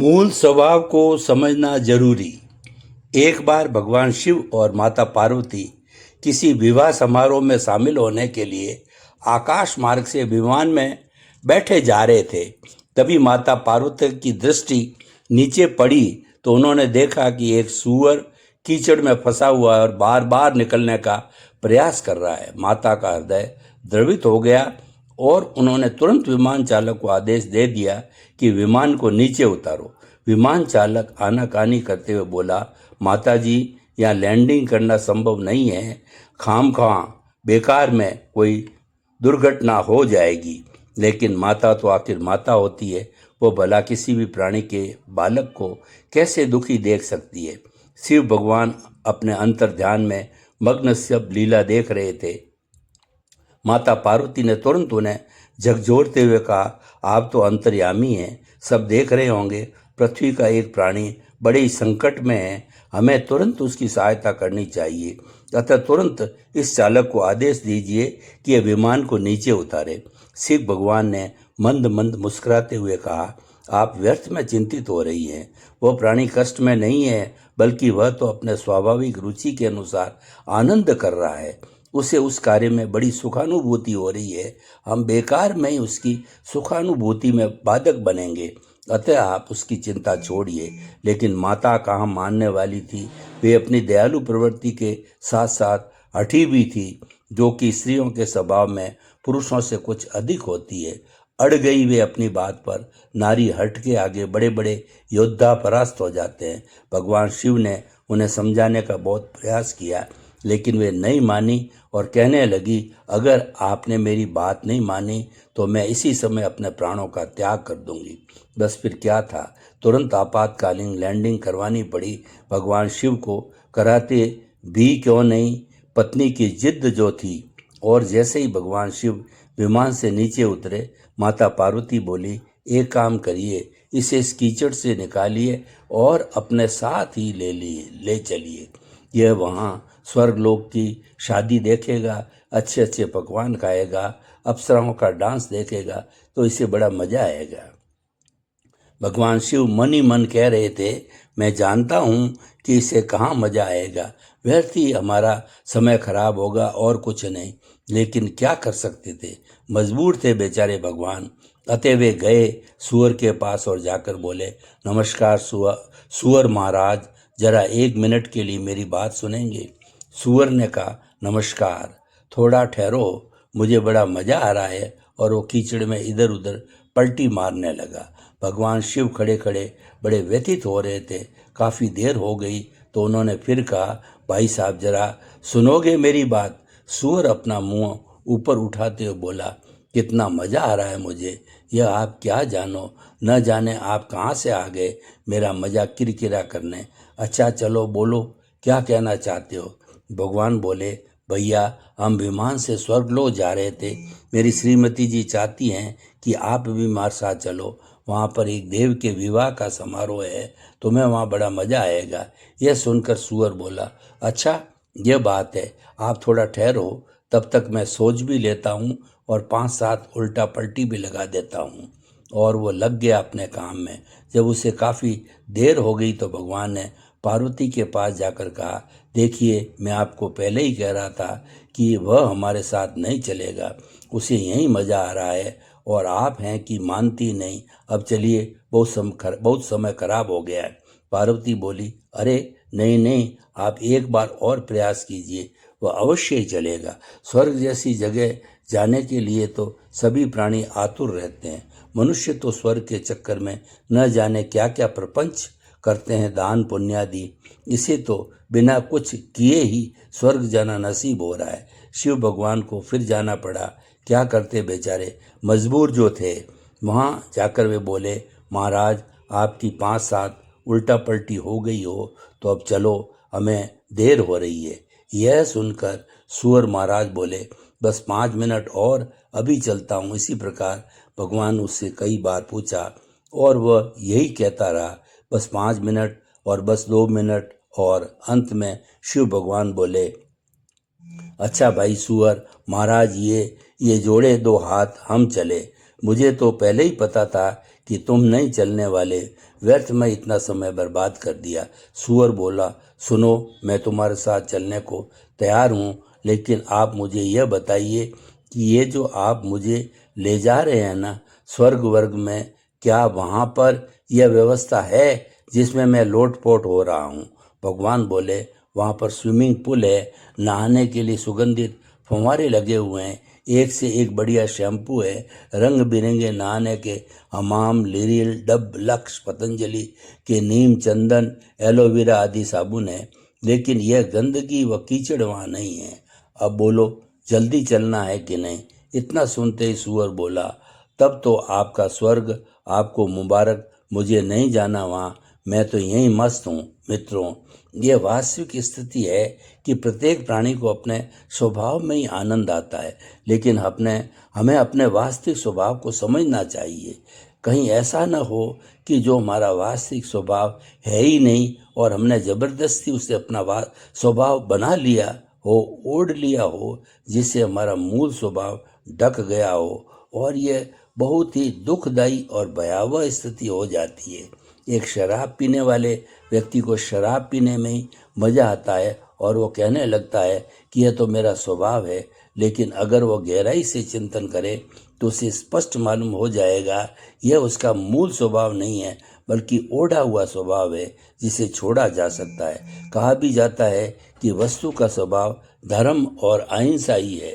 मूल स्वभाव को समझना जरूरी। एक बार भगवान शिव और माता पार्वती किसी विवाह समारोह में शामिल होने के लिए आकाश मार्ग से विमान में बैठे जा रहे थे। तभी माता पार्वती की दृष्टि नीचे पड़ी तो उन्होंने देखा कि एक सूअर कीचड़ में फंसा हुआ है और बार बार निकलने का प्रयास कर रहा है। माता का हृदय द्रवित हो गया और उन्होंने तुरंत विमान चालक को आदेश दे दिया कि विमान को नीचे उतारो। विमान चालक आनाकानी करते हुए बोला, माता जी, यहाँ लैंडिंग करना संभव नहीं है, खामखा बेकार में कोई दुर्घटना हो जाएगी। लेकिन माता तो आखिर माता होती है, वो भला किसी भी प्राणी के बालक को कैसे दुखी देख सकती है। शिव भगवान अपने अंतर ध्यान में मग्न सब लीला देख रहे थे। माता पार्वती ने तुरंत उन्हें झकझोरते हुए कहा, आप तो अंतर्यामी हैं, सब देख रहे होंगे, पृथ्वी का एक प्राणी बड़े ही संकट में है, हमें तुरंत उसकी सहायता करनी चाहिए। अतः तुरंत इस चालक को आदेश दीजिए कि यह विमान को नीचे उतारे। शिव भगवान ने मंद मंद मुस्कुराते हुए कहा, आप व्यर्थ में चिंतित हो रही हैं, वह प्राणी कष्ट में नहीं है, बल्कि वह तो अपने स्वाभाविक रुचि के अनुसार आनंद कर रहा है। उसे उस कार्य में बड़ी सुखानुभूति हो रही है, हम बेकार में ही उसकी सुखानुभूति में बाधक बनेंगे। अतः आप उसकी चिंता छोड़िए। लेकिन माता कहाँ मानने वाली थी, वे अपनी दयालु प्रवृत्ति के साथ साथ हठी भी थी, जो कि स्त्रियों के स्वभाव में पुरुषों से कुछ अधिक होती है। अड़ गई वे अपनी बात पर। नारी हट के आगे बड़े बड़े योद्धा परास्त हो जाते हैं। भगवान शिव ने उन्हें समझाने का बहुत प्रयास किया, लेकिन वे नहीं मानी और कहने लगी, अगर आपने मेरी बात नहीं मानी तो मैं इसी समय अपने प्राणों का त्याग कर दूंगी। बस फिर क्या था, तुरंत आपातकालीन लैंडिंग करवानी पड़ी। भगवान शिव को कराते भी क्यों नहीं, पत्नी की जिद जो थी। और जैसे ही भगवान शिव विमान से नीचे उतरे, माता पार्वती बोली, एक काम करिए, इसे इस कीचड़ से निकालिए और अपने साथ ही ले चलिए। यह वहाँ स्वर्गलोक की शादी देखेगा, अच्छे अच्छे पकवान खाएगा, अप्सराओं का डांस देखेगा, तो इसे बड़ा मजा आएगा। भगवान शिव मन ही मन कह रहे थे, मैं जानता हूँ कि इसे कहाँ मजा आएगा, व्यर्थ ही हमारा समय खराब होगा और कुछ नहीं। लेकिन क्या कर सकते थे, मजबूर थे बेचारे भगवान। अतः वे गए सूअर के पास और जाकर बोले, नमस्कार सूअर महाराज, जरा 1 मिनट के लिए मेरी बात सुनेंगे। सूअर ने कहा, नमस्कार, थोड़ा ठहरो, मुझे बड़ा मजा आ रहा है। और वो कीचड़ में इधर उधर पलटी मारने लगा। भगवान शिव खड़े खड़े बड़े व्यथित हो रहे थे। काफ़ी देर हो गई तो उन्होंने फिर कहा, भाई साहब, जरा सुनोगे मेरी बात। सूअर अपना मुंह ऊपर उठाते हुए बोला, कितना मज़ा आ रहा है मुझे, यह आप क्या जानो, न जाने आप कहाँ से आ गए मेरा मज़ा किरकिरा करने। अच्छा चलो बोलो, क्या कहना चाहते हो। भगवान बोले, भैया, हम विमान से स्वर्गलोक जा रहे थे, मेरी श्रीमती जी चाहती हैं कि आप भी हमारे साथ चलो, वहाँ पर एक देव के विवाह का समारोह है, तुम्हें वहाँ बड़ा मज़ा आएगा। यह सुनकर सूअर बोला, अच्छा यह बात है, आप थोड़ा ठहरो, तब तक मैं सोच भी लेता हूँ और 5-7 उल्टा पलटी भी लगा देता हूँ। और वो लग गया अपने काम में। जब उसे काफ़ी देर हो गई तो भगवान ने पार्वती के पास जाकर कहा, देखिए, मैं आपको पहले ही कह रहा था कि वह हमारे साथ नहीं चलेगा, उसे यहीं मज़ा आ रहा है और आप हैं कि मानती नहीं। अब चलिए, बहुत समय खराब हो गया है। पार्वती बोली, अरे नहीं नहीं, आप एक बार और प्रयास कीजिए, वह अवश्य ही चलेगा। स्वर्ग जैसी जगह जाने के लिए तो सभी प्राणी आतुर रहते हैं। मनुष्य तो स्वर्ग के चक्कर में न जाने क्या क्या प्रपंच करते हैं, दान पुण्यादि। इसे तो बिना कुछ किए ही स्वर्ग जाना नसीब हो रहा है। शिव भगवान को फिर जाना पड़ा, क्या करते बेचारे, मजबूर जो थे। वहाँ जाकर वे बोले, महाराज, आपकी 5-7 उल्टा पलटी हो गई हो तो अब चलो, हमें देर हो रही है। यह सुनकर सूअर महाराज बोले, बस 5 मिनट और, अभी चलता हूँ। इसी प्रकार भगवान उससे कई बार पूछा और वह यही कहता रहा, बस 5 मिनट और बस 2 मिनट। और अंत में शिव भगवान बोले, अच्छा भाई सूअर महाराज, ये जोड़े 2 हाथ, हम चले। मुझे तो पहले ही पता था कि तुम नहीं चलने वाले, व्यर्थ में इतना समय बर्बाद कर दिया। सूअर बोला, सुनो, मैं तुम्हारे साथ चलने को तैयार हूँ, लेकिन आप मुझे यह बताइए कि ये जो आप मुझे ले जा रहे हैं ना, स्वर्ग वर्ग में, क्या वहाँ पर यह व्यवस्था है जिसमें मैं लोटपोट हो रहा हूँ? भगवान बोले, वहाँ पर स्विमिंग पूल है, नहाने के लिए सुगंधित फव्वारे लगे हुए हैं, एक से एक बढ़िया शैम्पू है, रंग बिरंगे नहाने के हमाम, लिरिल, डब, लक्स, पतंजलि के नीम, चंदन, एलोवेरा आदि साबुन है, लेकिन यह गंदगी व कीचड़ वहाँ नहीं है। अब बोलो, जल्दी चलना है कि नहीं? इतना सुनते ही सूअर बोला, तब तो आपका स्वर्ग आपको मुबारक, मुझे नहीं जाना वहाँ, मैं तो यहीं मस्त हूँ। मित्रों, ये वास्तविक स्थिति है कि प्रत्येक प्राणी को अपने स्वभाव में ही आनंद आता है, लेकिन हमें अपने वास्तविक स्वभाव को समझना चाहिए। कहीं ऐसा न हो कि जो हमारा वास्तविक स्वभाव है ही नहीं और हमने ज़बरदस्ती उसे अपना स्वभाव बना लिया हो, ओढ़ लिया हो, जिससे हमारा मूल स्वभाव ढक गया हो, और ये बहुत ही दुखदायी और भयावह स्थिति हो जाती है। एक शराब पीने वाले व्यक्ति को शराब पीने में ही मज़ा आता है और वो कहने लगता है कि यह तो मेरा स्वभाव है, लेकिन अगर वो गहराई से चिंतन करे तो उसे स्पष्ट मालूम हो जाएगा यह उसका मूल स्वभाव नहीं है, बल्कि ओढ़ा हुआ स्वभाव है जिसे छोड़ा जा सकता है। कहा भी जाता है कि वस्तु का स्वभाव धर्म और अहिंसा ही है।